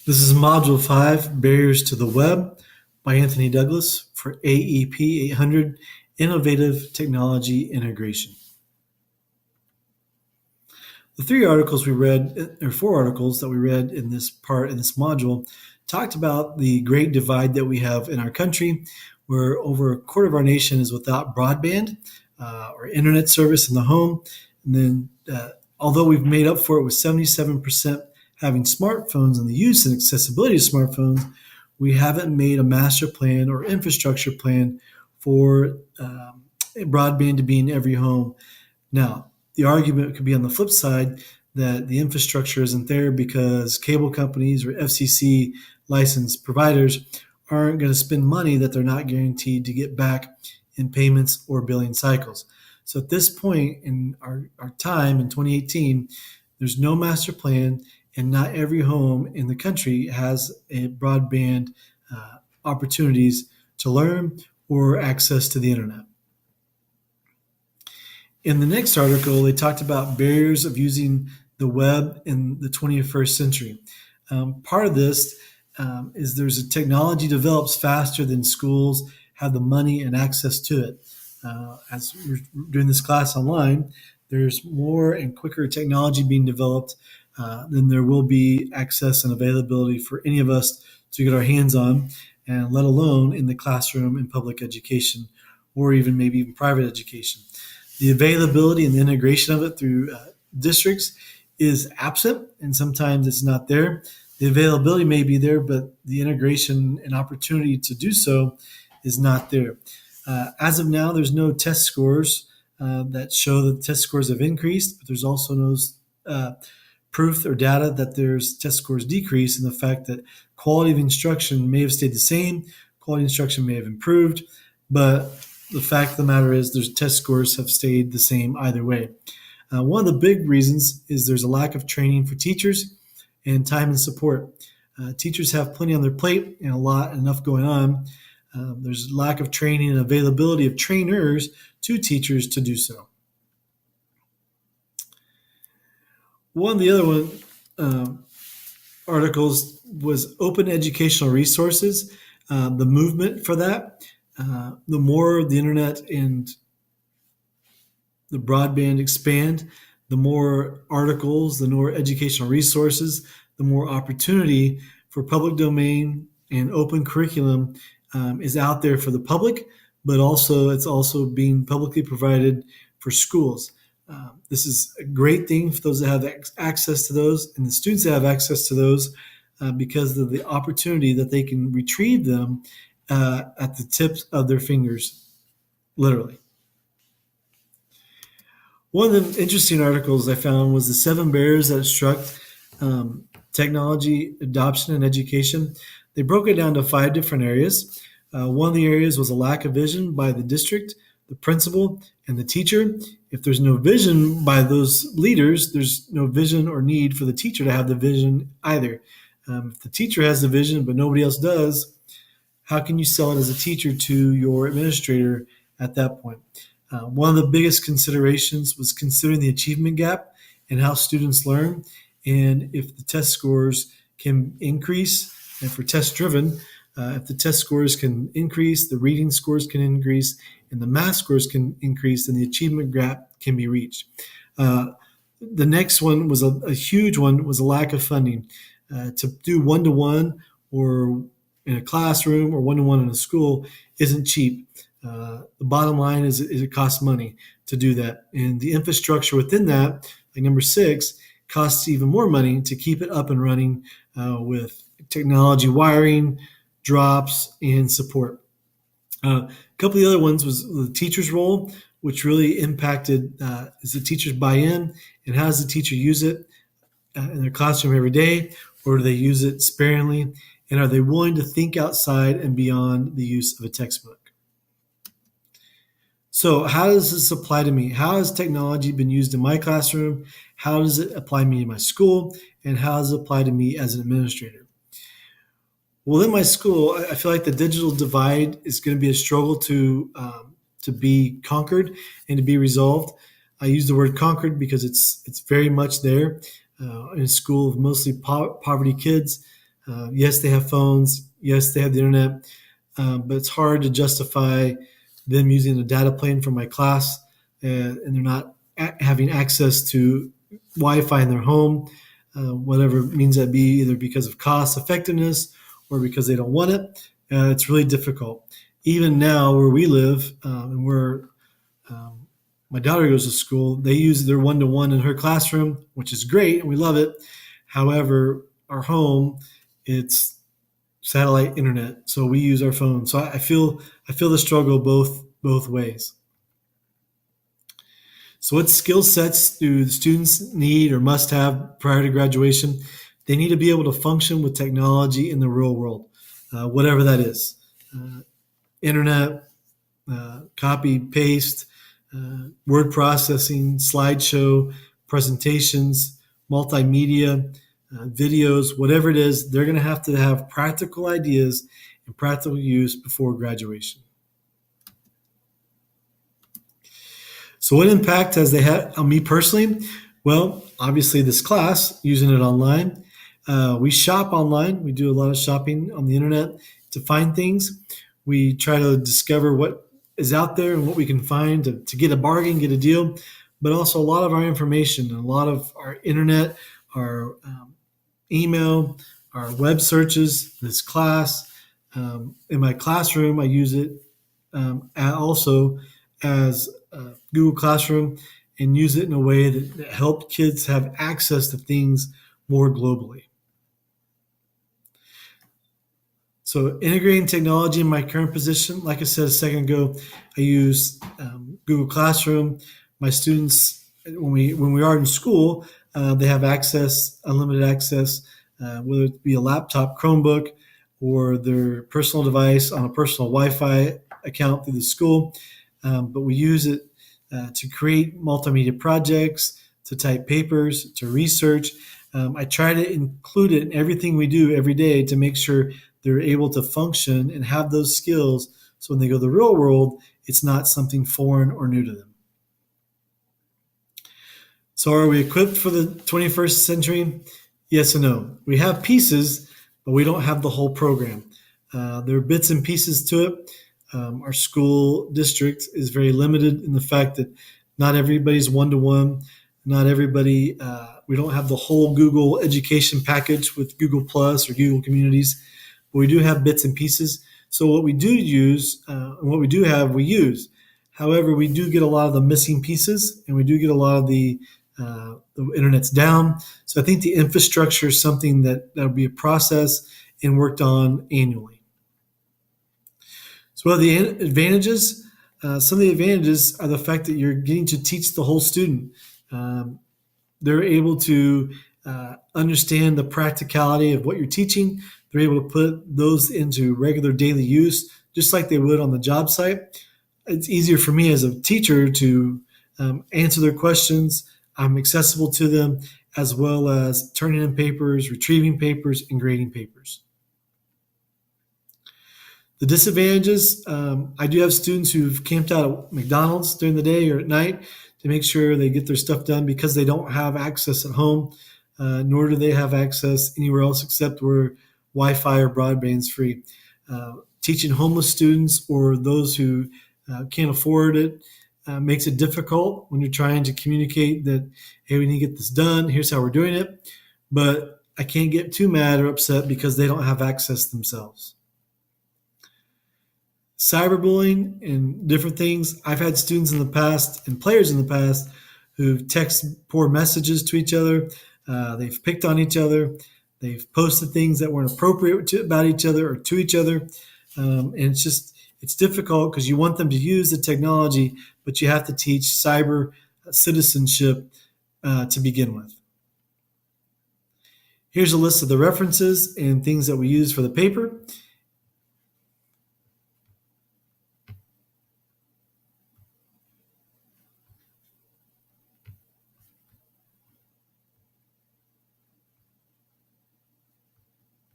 This is Module 5, Barriers to the Web by Anthony Douglas for AEP 800, Innovative Technology Integration. The three articles we read, or four articles that we read in this module, talked about the great divide that we have in our country, where over a quarter of our nation is without broadband or internet service in the home. And then, although we've made up for it with 77% having smartphones and the use and accessibility of smartphones, we haven't made a master plan or infrastructure plan for broadband to be in every home. Now, the argument could be on the flip side that the infrastructure isn't there because cable companies or FCC licensed providers aren't going to spend money that they're not guaranteed to get back in payments or billing cycles. So at this point in our time in 2018, there's no master plan, and not every home in the country has a broadband opportunities to learn or access to the internet. In the next article, they talked about barriers of using the web in the 21st century. Part of this is there's a technology develops faster than schools have the money and access to it. As we're doing this class online, there's more and quicker technology being developed than there will be access and availability for any of us to get our hands on, and let alone in the classroom in public education or maybe even private education. The availability and the integration of it through districts is absent, and sometimes it's not there. The availability may be there, but the integration and opportunity to do so is not there. As of now, there's no test scores that show that test scores have increased, but there's also no proof or data that there's test scores decrease, and the fact that quality of instruction may have stayed the same, quality of instruction may have improved, but the fact of the matter is there's test scores have stayed the same either way. One of the big reasons is there's a lack of training for teachers and time and support. Teachers have plenty on their plate and enough going on. There's a lack of training and availability of trainers to teachers to do so. One of the other articles was open educational resources, the movement for that. The more the internet and the broadband expand, the more articles, the more educational resources, the more opportunity for public domain and open curriculum is out there for the public, but also it's also being publicly provided for schools. This is a great thing for those that have access to those and the students that have access to those because of the opportunity that they can retrieve them at the tips of their fingers, literally. One of the interesting articles I found was the 7 barriers that obstruct technology adoption and education. They broke it down to 5 different areas. One of the areas was a lack of vision by the district, the principal, and the teacher. If there's no vision by those leaders, there's no vision or need for the teacher to have the vision either. If the teacher has the vision but nobody else does, how can you sell it as a teacher to your administrator at that point? One of the biggest considerations was considering the achievement gap and how students learn, and if the test scores can increase, and for test driven, if the test scores can increase, the reading scores can increase, and the math scores can increase, then the achievement gap can be reached. The next one was a huge one, was a lack of funding. To do one-to-one or in a classroom or one-to-one in a school isn't cheap. The bottom line is it costs money to do that. And the infrastructure within that, like number 6, costs even more money to keep it up and running with technology wiring, drops, and support. A couple of the other ones was the teacher's role, which really impacted is the teacher's buy-in and how does the teacher use it in their classroom every day, or do they use it sparingly, and are they willing to think outside and beyond the use of a textbook? So how does this apply to me? How has technology been used in my classroom? How does it apply to me in my school? And how does it apply to me as an administrator? Well, in my school, I feel like the digital divide is going to be a struggle to be conquered and to be resolved. I use the word conquered because it's very much there. In a school of mostly poverty kids, Yes, they have phones. Yes, they have the internet, but it's hard to justify them using a data plan for my class, and they're not having access to Wi-Fi in their home, whatever means that be, either because of cost effectiveness or because they don't want it. It's really difficult. Even now, where we live and where um, my daughter goes to school, they use their one-to-one in her classroom, which is great, and we love it. However, our home, it's satellite internet, so we use our phone. So I feel the struggle both ways. So what skill sets do the students need or must have prior to graduation? They need to be able to function with technology in the real world, whatever that is. Uh, Internet, copy, paste, word processing, slideshow, presentations, multimedia, videos, whatever it is, they're going to have practical ideas and practical use before graduation. So, what impact has they had on me personally? Well, obviously, this class, using it online. We shop online. We do a lot of shopping on the internet to find things. We try to discover what is out there and what we can find to get a bargain, get a deal. But also, a lot of our information, and a lot of our internet, our email, our web searches, this class. In my classroom, I use it also as Google Classroom and use it in a way that help kids have access to things more globally. So integrating technology in my current position, like I said a second ago, I use Google Classroom. My students, when we are in school, they have access, unlimited access, whether it be a laptop, Chromebook, or their personal device on a personal Wi-Fi account through the school. But we use it to create multimedia projects, to type papers, to research. I try to include it in everything we do every day to make sure they're able to function and have those skills. So when they go to the real world, it's not something foreign or new to them. So are we equipped for the 21st century? Yes and no. We have pieces, but we don't have the whole program. There are bits and pieces to it. Our school district is very limited in the fact that not everybody's one-to-one. Not everybody, we don't have the whole Google education package with Google Plus or Google Communities, but we do have bits and pieces. So what we do use and what we do have, we use. However, we do get a lot of the missing pieces, and we do get a lot of the internet's down. So I think the infrastructure is something that'll be a process and worked on annually. So what are the advantages? Some of the advantages are the fact that you're getting to teach the whole student. Um, they're able to understand the practicality of what you're teaching. They're able to put those into regular daily use, just like they would on the job site. It's easier for me as a teacher to answer their questions. I'm accessible to them, as well as turning in papers, retrieving papers, and grading papers. The disadvantages, I do have students who've camped out at McDonald's during the day or at night to make sure they get their stuff done because they don't have access at home, nor do they have access anywhere else except where Wi-Fi or broadband is free. Teaching homeless students or those who can't afford it makes it difficult when you're trying to communicate that, hey, we need to get this done. Here's how we're doing it. But I can't get too mad or upset because they don't have access themselves. Cyberbullying and different things. I've had students in the past and players in the past who've texted poor messages to each other. They've picked on each other. They've posted things that weren't appropriate about each other or to each other. And it's difficult because you want them to use the technology, but you have to teach cyber citizenship to begin with. Here's a list of the references and things that we use for the paper.